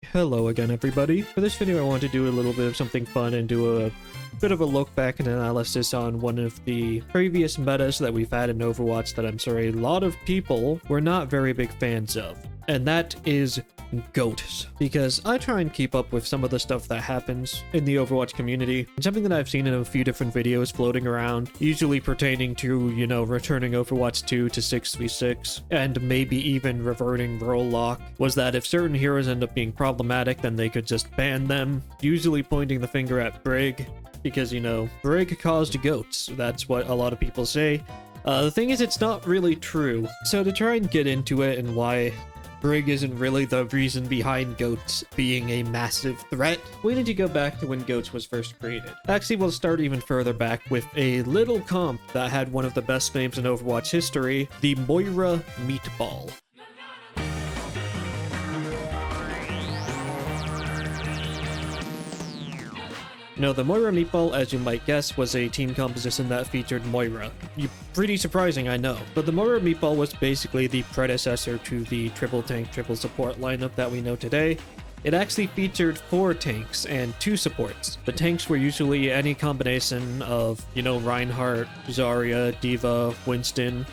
Hello again, everybody. For this video, I want to do a little bit of something fun and do a bit of a look back and analysis on one of the previous metas that we've had in Overwatch that I'm sorry a lot of people were not very big fans of. And that is GOATs, because I try and keep up with some of the stuff that happens in the Overwatch community, and something that I've seen in a few different videos floating around, usually pertaining to, returning Overwatch 2 to 6v6, and maybe even reverting role lock, was that if certain heroes end up being problematic, then they could just ban them, usually pointing the finger at Brig, because, Brig caused GOATs. That's what a lot of people say. The thing is, it's not really true. So to try and get into it and why Brig isn't really the reason behind GOATs being a massive threat, we need to go back to when GOATs was first created. Actually, we'll start even further back with a little comp that had one of the best names in Overwatch history, the Moira Meatball. The Moira Meatball, as you might guess, was a team composition that featured Moira. Pretty surprising, I know. But the Moira Meatball was basically the predecessor to the triple tank, triple support lineup that we know today. It actually featured 4 tanks and 2 supports. The tanks were usually any combination of, Reinhardt, Zarya, D.Va, Winston,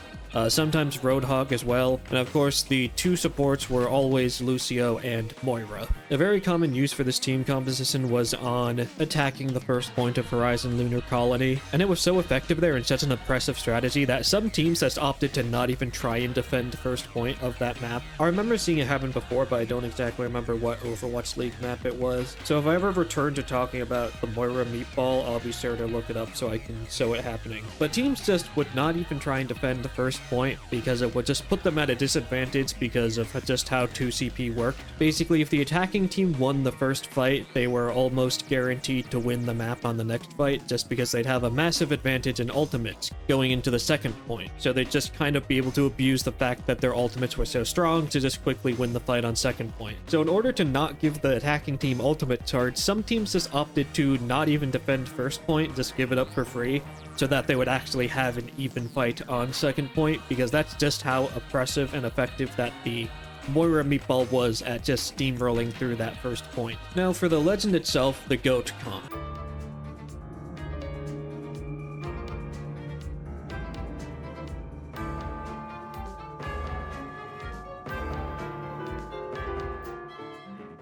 sometimes Roadhog as well, and of course the 2 supports were always Lucio and Moira. A very common use for this team composition was on attacking the first point of Horizon Lunar Colony, and it was so effective there and such an oppressive strategy that some teams just opted to not even try and defend the first point of that map. I remember seeing it happen before, but I don't exactly remember what Overwatch League map it was, so if I ever return to talking about the Moira Meatball, I'll be sure to look it up so I can show it happening. But teams just would not even try and defend the first point because it would just put them at a disadvantage because of just how 2CP worked. Basically, if the attacking team won the first fight, they were almost guaranteed to win the map on the next fight just because they'd have a massive advantage in ultimates going into the second point. So they'd just kind of be able to abuse the fact that their ultimates were so strong to just quickly win the fight on second point. So in order to not give the attacking team ultimate charge, some teams just opted to not even defend first point, just give it up for free, so that they would actually have an even fight on second point, because that's just how oppressive and effective that the Moira Meatball was at just steamrolling through that first point. Now for the legend itself, the GOAT comp.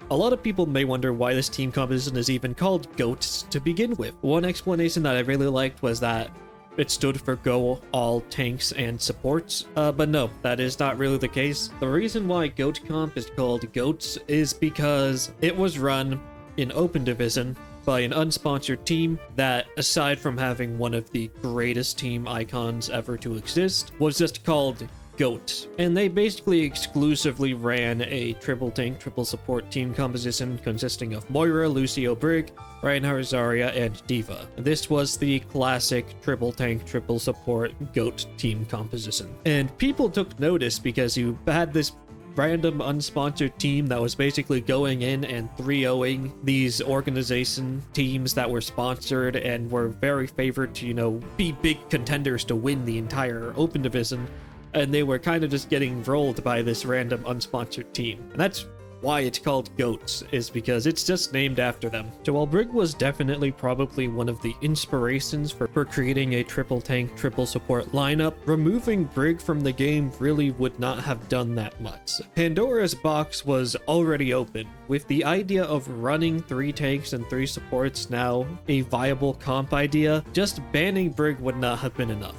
A lot of people may wonder why this team composition is even called GOATs to begin with. One explanation that I really liked was that it stood for Go All Tanks and Supports, but no, that is not really the case. The reason why GOAT comp is called GOATs is because it was run in Open Division by an unsponsored team that, aside from having one of the greatest team icons ever to exist, was just called GOATs, and they basically exclusively ran a triple tank, triple support team composition consisting of Moira, Lucio, Brig, Reinhardt, Zarya, and D.Va. This was the classic triple tank, triple support GOAT team composition. And people took notice because you had this random unsponsored team that was basically going in and 3-0ing these organization teams that were sponsored and were very favored to, be big contenders to win the entire Open Division. And they were kind of just getting rolled by this random unsponsored team. And that's why it's called GOATs, is because it's just named after them. So while Brig was definitely probably one of the inspirations for creating a triple tank, triple support lineup, removing Brig from the game really would not have done that much. Pandora's box was already open, with the idea of running 3 tanks and 3 supports now a viable comp idea. Just banning Brig would not have been enough.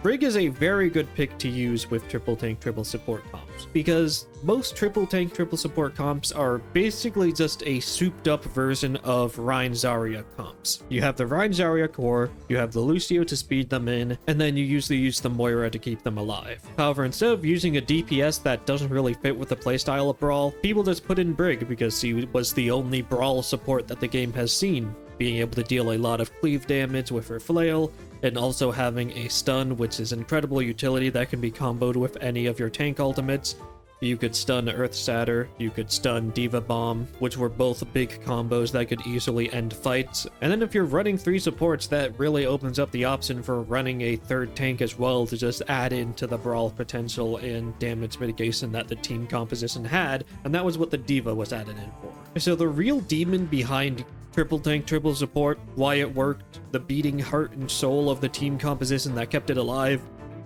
Brig is a very good pick to use with triple tank, triple support comps, because most triple tank, triple support comps are basically just a souped up version of Rein Zarya comps. You have the Rein Zarya core, you have the Lucio to speed them in, and then you usually use the Moira to keep them alive. However, instead of using a DPS that doesn't really fit with the playstyle of Brawl, people just put in Brig because he was the only Brawl support that the game has seen, being able to deal a lot of cleave damage with her flail, and also having a stun, which is incredible utility that can be comboed with any of your tank ultimates. you could stun Earth Shatter, you could stun Diva Bomb, which were both big combos that could easily end fights. And then if you're running 3 supports, that really opens up the option for running a 3rd tank as well to just add into the brawl potential and damage mitigation that the team composition had, and that was what the Diva was added in for. So the real demon behind triple tank, triple support, why it worked, the beating heart and soul of the team composition that kept it alive,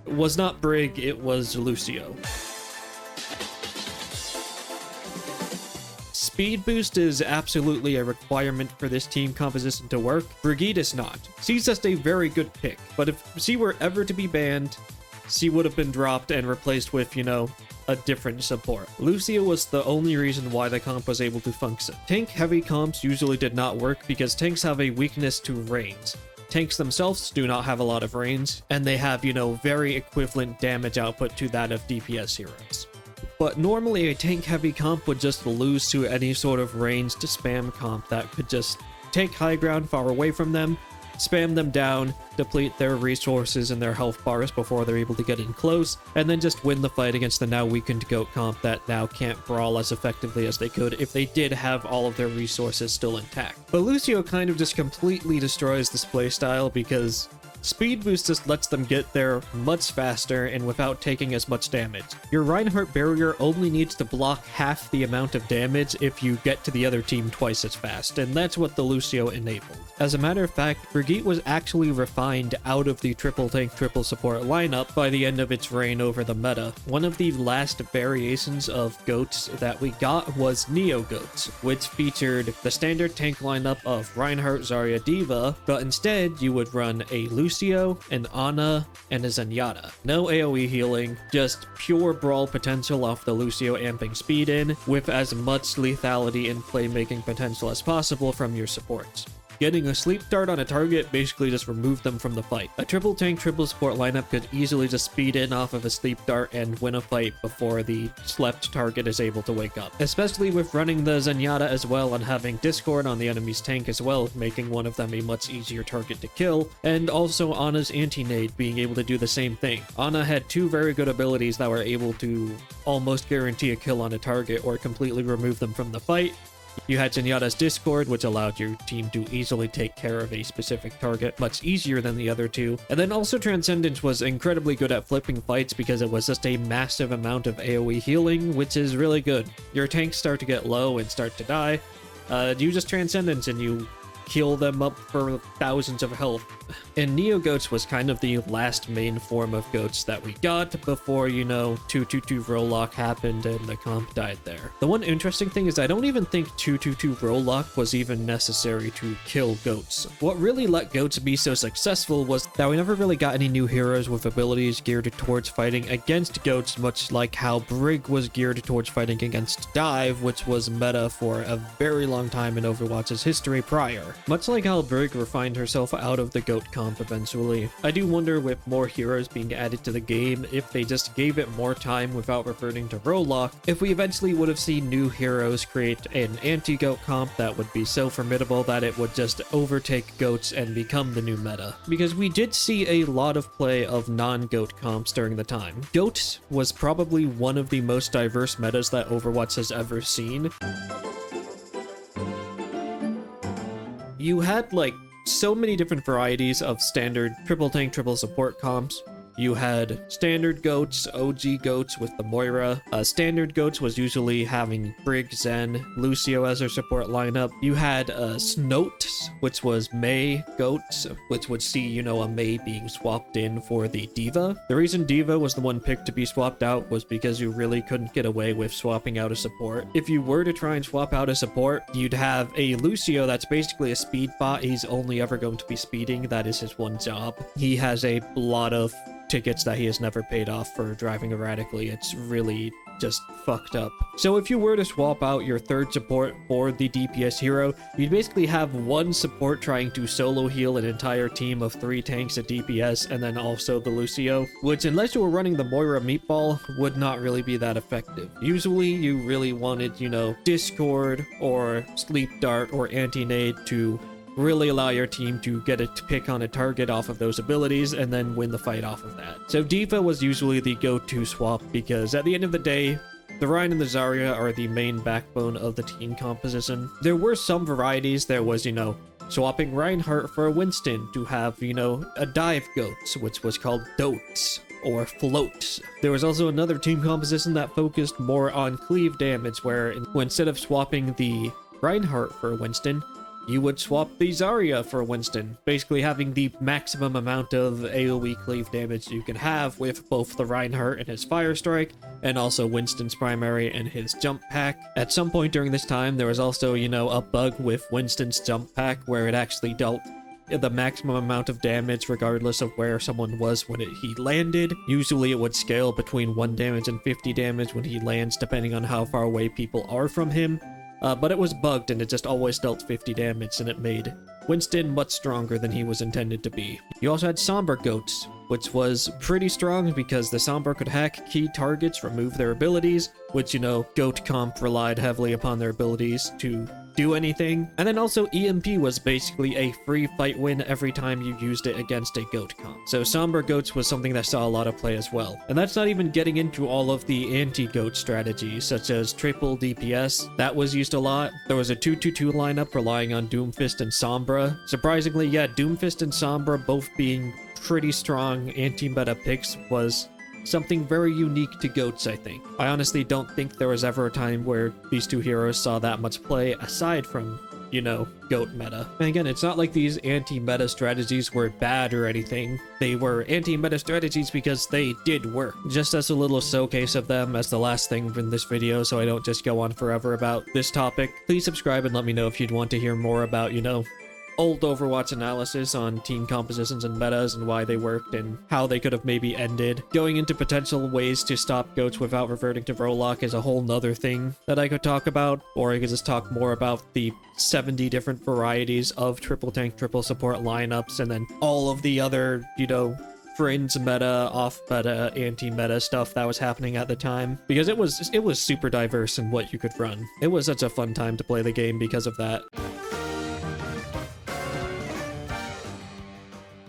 was not Brig, it was Lucio. Speed boost is absolutely a requirement for this team composition to work. Brigitte is not. She's just a very good pick, but if she were ever to be banned, she would have been dropped and replaced with, you know, a different support. Lucio was the only reason why the comp was able to function. Tank heavy comps usually did not work because tanks have a weakness to range. Tanks themselves do not have a lot of range, and they have, you know, very equivalent damage output to that of DPS heroes. But normally a tank heavy comp would just lose to any sort of ranged spam comp that could just take high ground far away from them, spam them down, deplete their resources and their health bars before they're able to get in close, and then just win the fight against the now weakened goat comp that now can't brawl as effectively as they could if they did have all of their resources still intact. But Lucio kind of just completely destroys this playstyle because speed boost just lets them get there much faster and without taking as much damage. Your Reinhardt barrier only needs to block half the amount of damage if you get to the other team twice as fast, and that's what the Lucio enabled. As a matter of fact, Brigitte was actually refined out of the triple tank, triple support lineup by the end of its reign over the meta. One of the last variations of goats that we got was Neo Goats, which featured the standard tank lineup of Reinhardt, Zarya, Diva, but instead you would run a Lucio, an Ana, and a Zenyatta. No AoE healing, just pure brawl potential off the Lucio amping speed in, with as much lethality and playmaking potential as possible from your supports. Getting a sleep dart on a target basically just removed them from the fight. A triple tank, triple support lineup could easily just speed in off of a sleep dart and win a fight before the slept target is able to wake up. Especially with running the Zenyatta as well and having Discord on the enemy's tank as well, making one of them a much easier target to kill, and also Ana's anti-nade being able to do the same thing. Ana had 2 very good abilities that were able to almost guarantee a kill on a target or completely remove them from the fight. You had Zenyatta's Discord, which allowed your team to easily take care of a specific target much easier than the other 2. And then also Transcendence was incredibly good at flipping fights because it was just a massive amount of AoE healing, which is really good. Your tanks start to get low and start to die. You just Transcendence and you heal them up for thousands of health. And Neo Goats was kind of the last main form of goats that we got before, you know, 222 Rolock happened and the comp died there. The one interesting thing is I don't even think 222 Rolock was even necessary to kill goats. What really let goats be so successful was that we never really got any new heroes with abilities geared towards fighting against goats, much like how Brig was geared towards fighting against Dive, which was meta for a very long time in Overwatch's history prior. Much like how Brig refined herself out of the goat comp eventually, I do wonder with more heroes being added to the game, if they just gave it more time without reverting to Rolock, if we eventually would have seen new heroes create an anti-goat comp that would be so formidable that it would just overtake goats and become the new meta. Because we did see a lot of play of non-goat comps during the time. Goat was probably one of the most diverse metas that Overwatch has ever seen. You had like so many different varieties of standard triple tank, triple support comps. You had standard goats, OG goats with the Moira. Standard goats was usually having Brig, Zen, Lucio as their support lineup. You had Snote, which was Mei goats, which would see, you know, a Mei being swapped in for the Diva. The reason Diva was the one picked to be swapped out was because you really couldn't get away with swapping out a support. If you were to try and swap out a support, you'd have a Lucio that's basically a speed bot. He's only ever going to be speeding. That is his one job. He has a lot of tickets that he has never paid off for driving erratically. It's really just fucked up. So if you were to swap out your third support for the DPS hero, you'd basically have one support trying to solo heal an entire team of 3 tanks at DPS and then also the Lucio, which unless you were running the Moira Meatball would not really be that effective. Usually you really wanted, you know, Discord or Sleep Dart or Anti-Nade to really allow your team to get a pick on a target off of those abilities and then win the fight off of that. So Diva was usually the go-to swap because at the end of the day, The Rein and the Zarya are the main backbone of the team composition. There were some varieties. There was, swapping Reinhardt for a Winston to have, a dive goat, which was called Dotes or Floats. There was also another team composition that focused more on cleave damage, where instead of swapping the Reinhardt for a Winston, you would swap the Zarya for Winston, basically having the maximum amount of AoE cleave damage you can have with both the Reinhardt and his Fire Strike, and also Winston's primary and his jump pack. At some point during this time, there was also, a bug with Winston's jump pack where it actually dealt the maximum amount of damage regardless of where someone was when he landed. Usually it would scale between 1 damage and 50 damage when he lands, depending on how far away people are from him. But it was bugged and it just always dealt 50 damage, and it made Winston much stronger than he was intended to be. You also had Sombra goats, which was pretty strong because the Sombra could hack key targets, remove their abilities, which, goat comp relied heavily upon their abilities to do anything. And then also EMP was basically a free fight win every time you used it against a goat comp. So Sombra goats was something that saw a lot of play as well. And that's not even getting into all of the anti-goat strategies, such as triple DPS. That was used a lot. There was a 2-2-2 lineup relying on Doomfist and Sombra. Surprisingly, yeah, Doomfist and Sombra both being pretty strong anti-meta picks was something very unique to goats, I think. I honestly don't think there was ever a time where these two heroes saw that much play aside from, goat meta. And again, it's not like these anti-meta strategies were bad or anything. They were anti-meta strategies because they did work. Just as a little showcase of them as the last thing in this video, so I don't just go on forever about this topic, please subscribe and let me know if you'd want to hear more about, old Overwatch analysis on team compositions and metas and why they worked and how they could have maybe ended. Going into potential ways to stop goats without reverting to Vrolok is a whole nother thing that I could talk about, or I could just talk more about the 70 different varieties of triple tank, triple support lineups, and then all of the other, fringe meta, off meta, anti-meta stuff that was happening at the time, because it was super diverse in what you could run. It was such a fun time to play the game because of that.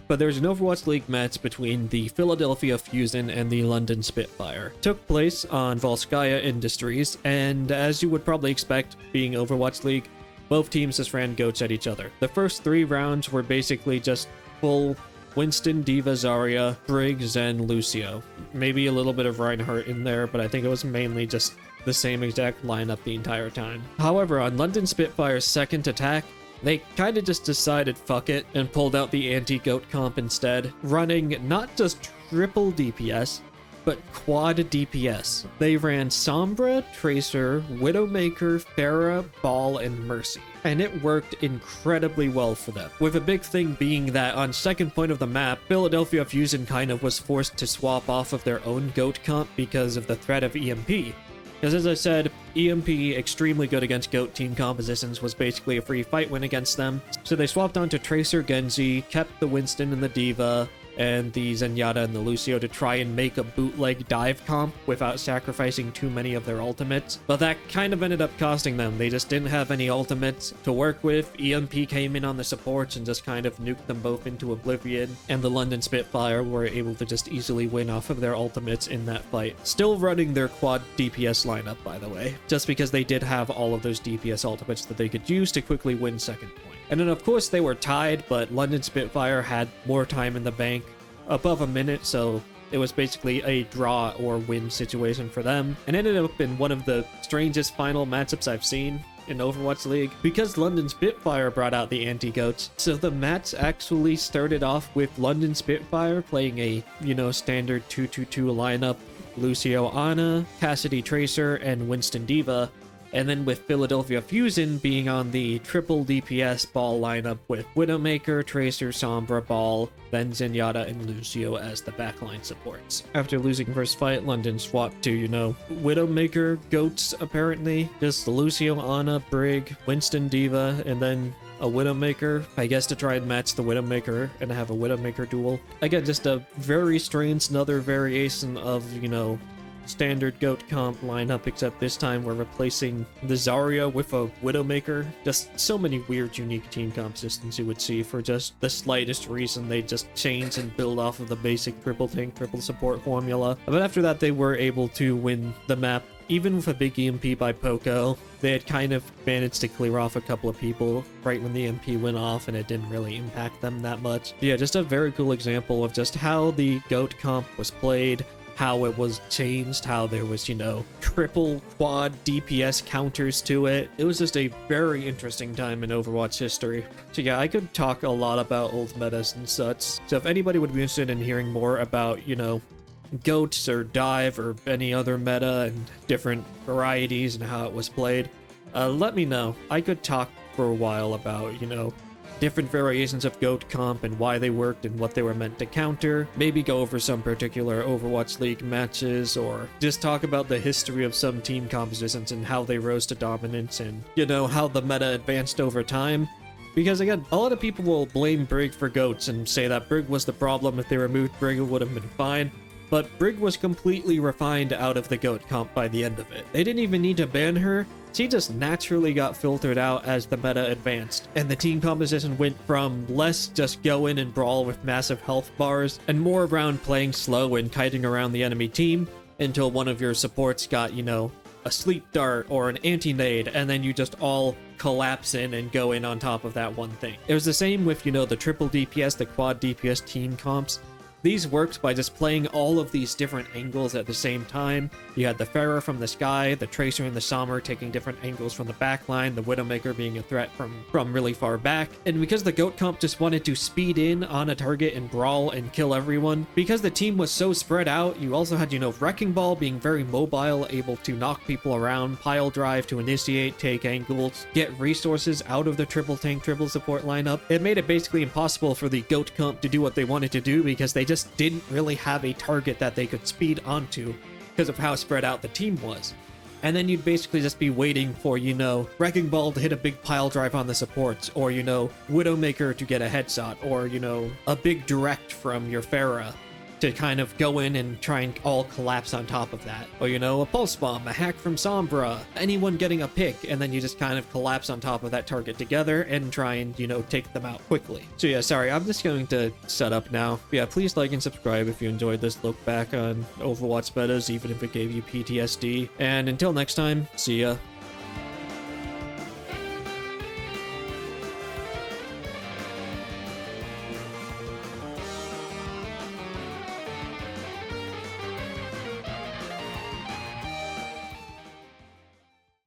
But there's an Overwatch League match between the Philadelphia Fusion and the London Spitfire. It took place on Volskaya Industries, and as you would probably expect, being Overwatch League, both teams just ran goats at each other. The first 3 rounds were basically just full Winston, D.Va, Zarya, Brig, Zen, Lucio. Maybe a little bit of Reinhardt in there, but I think it was mainly just the same exact lineup the entire time. However, on London Spitfire's second attack, they kinda just decided fuck it and pulled out the anti-goat comp instead, running not just triple DPS, but quad DPS. They ran Sombra, Tracer, Widowmaker, Pharah, Ball, and Mercy. And it worked incredibly well for them. With a big thing being that on second point of the map, Philadelphia Fusion kind of was forced to swap off of their own goat comp because of the threat of EMP. Because as I said, EMP, extremely good against GOAT team compositions, was basically a free fight win against them. So they swapped onto Tracer, Genji, kept the Winston and the D.Va, and the Zenyatta and the Lucio to try and make a bootleg dive comp without sacrificing too many of their ultimates. But that kind of ended up costing them. They just didn't have any ultimates to work with. EMP came in on the supports and just kind of nuked them both into oblivion, and the London Spitfire were able to just easily win off of their ultimates in that fight. Still running their quad DPS lineup, by the way, just because they did have all of those DPS ultimates that they could use to quickly win second point. And then of course they were tied, but London Spitfire had more time in the bank, above a minute, so it was basically a draw or win situation for them, and ended up in one of the strangest final matchups I've seen in Overwatch League, because London Spitfire brought out the anti-goats. So the match actually started off with London Spitfire playing a, standard 2-2-2 lineup, Lucio Ana, Cassidy Tracer, and Winston D.Va, and then with Philadelphia Fusion being on the triple DPS Ball lineup with Widowmaker, Tracer, Sombra, Ball, then Zenyatta and Lucio as the backline supports. After losing first fight, London swapped to, Widowmaker goats apparently. Just Lucio, Ana, Brig, Winston, D.Va, and then a Widowmaker, I guess, to try and match the Widowmaker and have a Widowmaker duel. Again, just a very strange, another variation of, standard GOAT comp lineup, except this time we're replacing the Zarya with a Widowmaker. Just so many weird, unique team compositions you would see for just the slightest reason. They just change and build off of the basic triple tank, triple support formula. But after that, they were able to win the map even with a big EMP by Poco, they had kind of managed to clear off a couple of people right when the EMP went off, and it didn't really impact them that much. Yeah, just a very cool example of just how the GOAT comp was played, how it was changed, how there was, you know, triple, quad DPS counters to it. It was just a very interesting time in Overwatch history. So yeah, I could talk a lot about old metas and such. So if anybody would be interested in hearing more about, you know, GOATs or Dive or any other meta and different varieties and how it was played, let me know. I could talk for a while about, you know, different variations of GOAT comp and why they worked and what they were meant to counter. Maybe go over some particular Overwatch League matches, or just talk about the history of some team compositions and how they rose to dominance and, you know, how the meta advanced over time. Because again, a lot of people will blame Brig for GOATs and say that Brig was the problem. If they removed Brig, it would have been fine. But Brig was completely refined out of the GOAT comp by the end of it. They didn't even need to ban her. She just naturally got filtered out as the meta advanced, and the team composition went from less just go in and brawl with massive health bars, and more around playing slow and kiting around the enemy team, until one of your supports got, you know, a sleep dart or an anti-nade, and then you just all collapse in and go in on top of that one thing. It was the same with, you know, the triple DPS, the quad DPS team comps. These worked by just playing all of these different angles at the same time. You had the Pharah from the sky, the Tracer and the Sombra taking different angles from the backline, the Widowmaker being a threat from really far back. And because the GOAT comp just wanted to speed in on a target and brawl and kill everyone, because the team was so spread out, you also had, you know, Wrecking Ball being very mobile, able to knock people around, pile drive to initiate, take angles, get resources out of the triple tank, triple support lineup. It made it basically impossible for the GOAT comp to do what they wanted to do, because they just didn't really have a target that they could speed onto because of how spread out the team was. And then you'd basically just be waiting for, you know, Wrecking Ball to hit a big pile drive on the supports, or, you know, Widowmaker to get a headshot, or, you know, a big direct from your Pharah to kind of go in and try and all collapse on top of that. Or, you know, a pulse bomb, a hack from Sombra, anyone getting a pick, and then you just kind of collapse on top of that target together and try and, you know, take them out quickly. So yeah, sorry, I'm just going to set up now. But yeah, please like and subscribe if you enjoyed this look back on Overwatch metas, even if it gave you PTSD. And until next time, see ya.